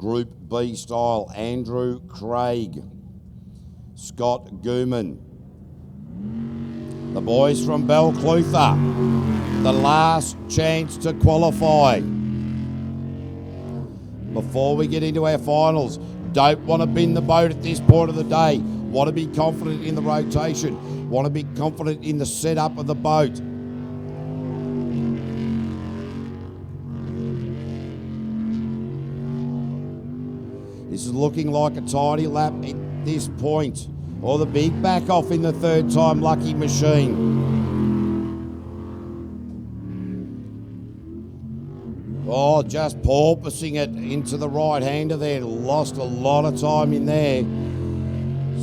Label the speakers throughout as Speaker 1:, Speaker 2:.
Speaker 1: Group B style, Andrew Craig, Scott Gooman. The boys from Balclutha, the last chance to qualify. Before we get into our finals, don't want to bend the boat at this point of the day. Want to be confident in the rotation. Want to be confident in the setup of the boat. This is looking like a tidy lap at this point. Or the big back off in the third time lucky machine. Oh, just porpoising it into the right-hander there. Lost a lot of time in there.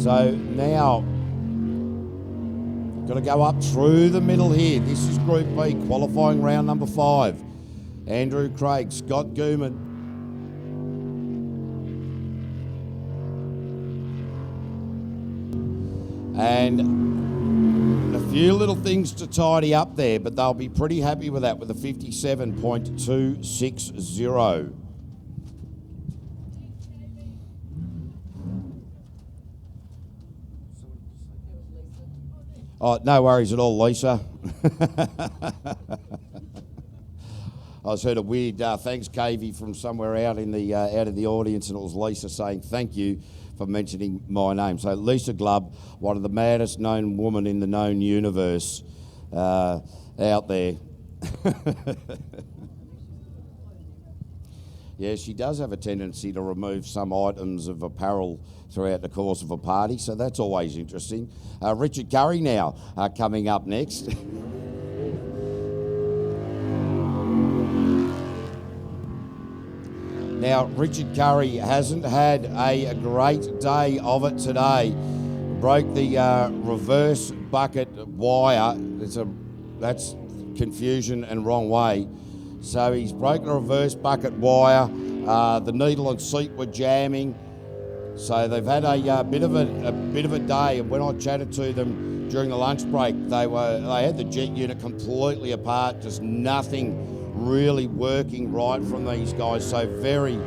Speaker 1: So now, got to go up through the middle here. This is Group B, qualifying round number 5. Andrew Craig, Scott Gooman. And a few little things to tidy up there, but they'll be pretty happy with that with a 57.260. Oh, no worries at all, Lisa. I was heard a weird thanks, Cavey, from somewhere out in the out of the audience, and it was Lisa saying thank you for mentioning my name. So Lisa Glubb, one of the maddest known women in the known universe out there. Yeah, she does have a tendency to remove some items of apparel throughout the course of a party, so that's always interesting. Richard Curry now coming up next. Now, Richard Curry hasn't had a great day of it today. Broke the reverse bucket wire. That's confusion and wrong way. So he's broken a reverse bucket wire. The needle and seat were jamming. So they've had a bit of a day. And when I chatted to them during the lunch break, they had the jet unit completely apart, just nothing really working right from these guys. So very,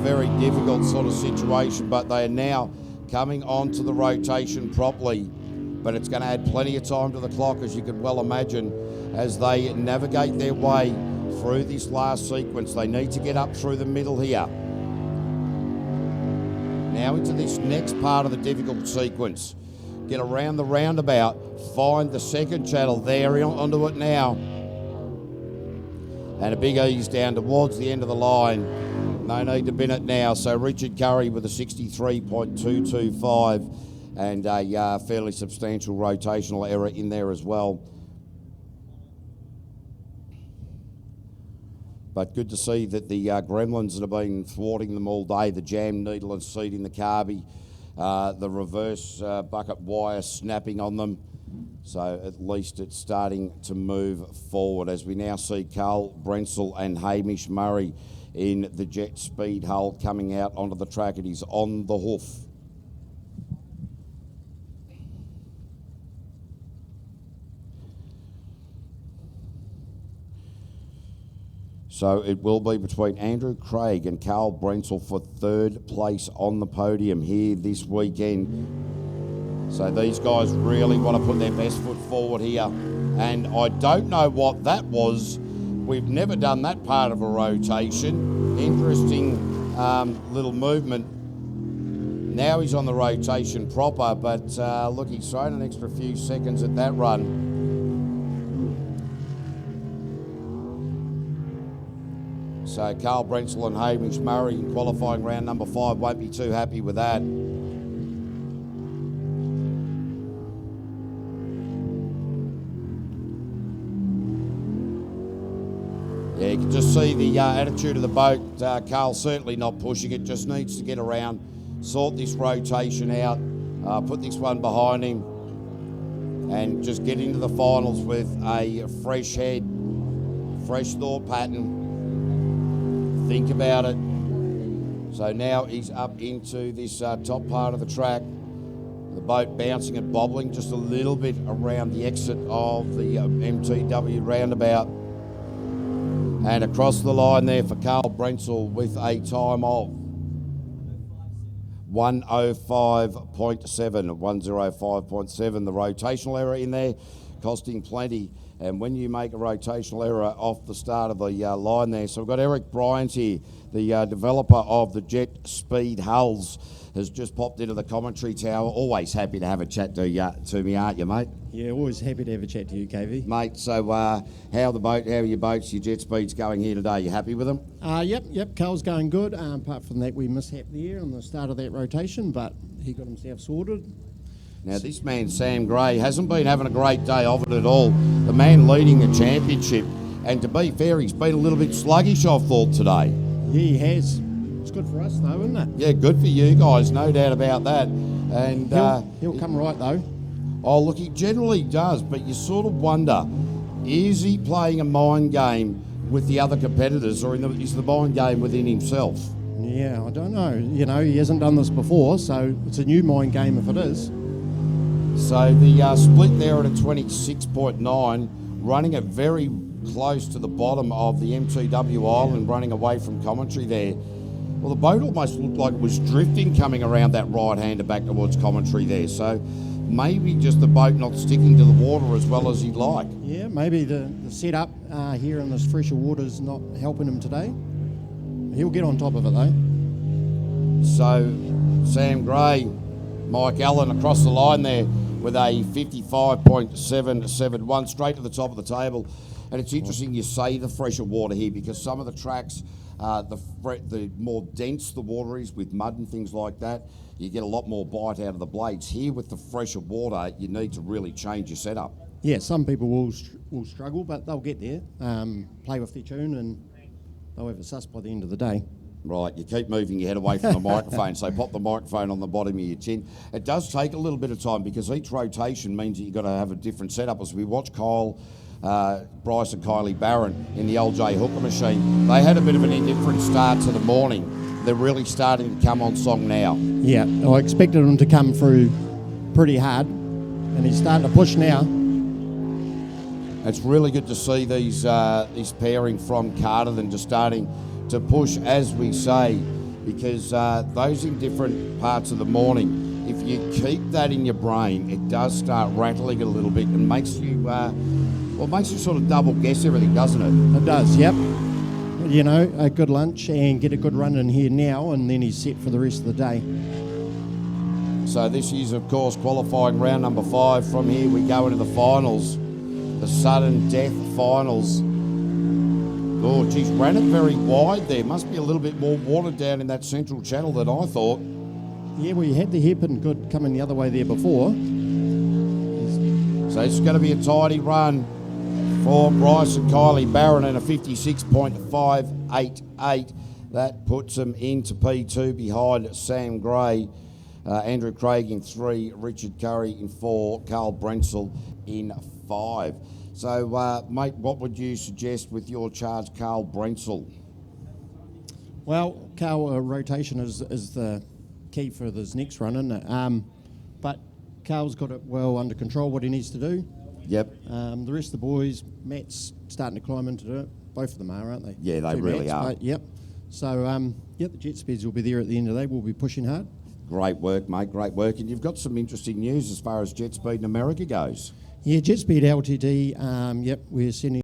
Speaker 1: very difficult sort of situation, but they are now coming onto the rotation properly. But it's going to add plenty of time to the clock, as you could well imagine, as they navigate their way through this last sequence. They need to get up through the middle here. Now into this next part of the difficult sequence. Get around the roundabout, find the second channel there, onto it now. And a big ease down towards the end of the line. No need to bin it now. So Richard Curry with a 63.225 and a fairly substantial rotational error in there as well. But good to see that the gremlins that have been thwarting them all day, the jam needle and seat in the carby, the reverse bucket wire snapping on them. So at least it's starting to move forward as we now see Carl Brinsel and Hamish Murray in the jet speed hull coming out onto the track. It is on the hoof. So it will be between Andrew Craig and Carl Brinsel for third place on the podium here this weekend. So these guys really want to put their best foot forward here. And I don't know what that was. We've never done that part of a rotation. Interesting little movement. Now he's on the rotation proper, but look, he's thrown an extra few seconds at that run. So Carl Brinsel and Hamish Murray in qualifying round number 5 won't be too happy with that. Yeah, you can just see the attitude of the boat. Carl's certainly not pushing it, just needs to get around, sort this rotation out, put this one behind him, and just get into the finals with a fresh head, fresh thought pattern, think about it. So now he's up into this top part of the track. The boat bouncing and bobbling just a little bit around the exit of the MTW roundabout. And across the line there for Carl Brinsel with a time of 105.7. The rotational error in there costing plenty. And when you make a rotational error off the start of the line there, so we've got Eric Bryans here, the developer of the Jet Speed hulls, has just popped into the commentary tower. Always happy to have a chat to me, aren't you, mate?
Speaker 2: Yeah, always happy to have a chat to you, KV.
Speaker 1: Mate, so how are your boats, your Jet Speeds going here today? You happy with them?
Speaker 2: Yep, Qual's going good. Apart from that, we mishapped there on the start of that rotation, but he got himself sorted.
Speaker 1: Now, this man, Sam Gray, hasn't been having a great day of it at all. The man leading the championship, and to be fair, he's been a little bit sluggish, I've thought, today.
Speaker 2: Yeah, he has. It's good for us, though, isn't it?
Speaker 1: Yeah, good for you guys, no doubt about that. And
Speaker 2: he'll come right, though.
Speaker 1: Oh, look, he generally does, but you sort of wonder, is he playing a mind game with the other competitors, or is the mind game within himself?
Speaker 2: Yeah, I don't know. You know, he hasn't done this before, so it's a new mind game if it is.
Speaker 1: So the split there at a 26.9, running it very close to the bottom of the MTW island, running away from commentary there. Well, the boat almost looked like it was drifting coming around that right-hander back towards commentary there. So maybe just the boat not sticking to the water as well as he'd like.
Speaker 2: Yeah, maybe the setup here in this fresher water is not helping him today. He'll get on top of it, though.
Speaker 1: So Sam Gray, Mike Allen across the line there with a 55.771 straight to the top of the table. And it's interesting you say the fresher water here, because some of the tracks, the more dense the water is with mud and things like that, you get a lot more bite out of the blades. Here with the fresher water, you need to really change your setup.
Speaker 2: Yeah, some people will struggle, but they'll get there, play with their tune, and they'll have a suss by the end of the day.
Speaker 1: Right, you keep moving your head away from the microphone, so pop the microphone on the bottom of your chin. It does take a little bit of time, because each rotation means that you've got to have a different setup. As we watch Qual, Bryce and Kylie Barron in the old J Hooker machine, they had a bit of an indifferent start to the morning. They're really starting to come on song now.
Speaker 2: Yeah, I expected him to come through pretty hard, and he's starting to push now.
Speaker 1: It's really good to see these this pairing from Carterton just starting to push, as we say, because those in different parts of the morning, if you keep that in your brain, it does start rattling a little bit and makes you sort of double guess everything, doesn't it?
Speaker 2: It does, yep. You know, a good lunch and get a good run in here now, and then he's set for the rest of the day.
Speaker 1: So this is, of course, qualifying round number 5. From here we go into the finals, the sudden death finals. Oh, geez, ran it very wide there. Must be a little bit more water down in that central channel than I thought.
Speaker 2: Yeah, we had the hairpin good coming the other way there before.
Speaker 1: So it's going to be a tidy run for Bryce and Kylie Barron, and a 56.588. That puts them into P2 behind Sam Gray, Andrew Craig in 3, Richard Curry in 4, Carl Brinsel in 5. So, mate, what would you suggest with your charge, Carl Brinsel?
Speaker 2: Well, Carl, rotation is the key for this next run, isn't it? But Carl's got it well under control, what he needs to do.
Speaker 1: Yep.
Speaker 2: The rest of the boys, Matt's starting to climb into it. Both of them are, aren't they?
Speaker 1: Yeah, they really are.
Speaker 2: Yep. So, the Jet Speeds will be there at the end of the day. We'll be pushing hard.
Speaker 1: Great work, mate, great work. And you've got some interesting news as far as Jet Speed in America goes.
Speaker 2: Yeah, Jet Speed LTD, we're sending